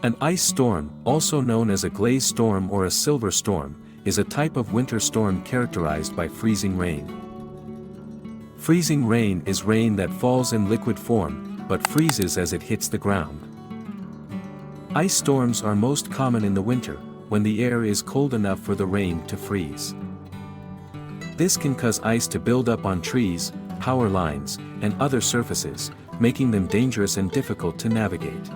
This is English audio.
An ice storm, also known as a glaze storm or a silver storm, is a type of winter storm characterized by freezing rain. Freezing rain is rain that falls in liquid form, but freezes as it hits the ground. Ice storms are most common in the winter, when the air is cold enough for the rain to freeze. This can cause ice to build up on trees, power lines, and other surfaces, making them dangerous and difficult to navigate.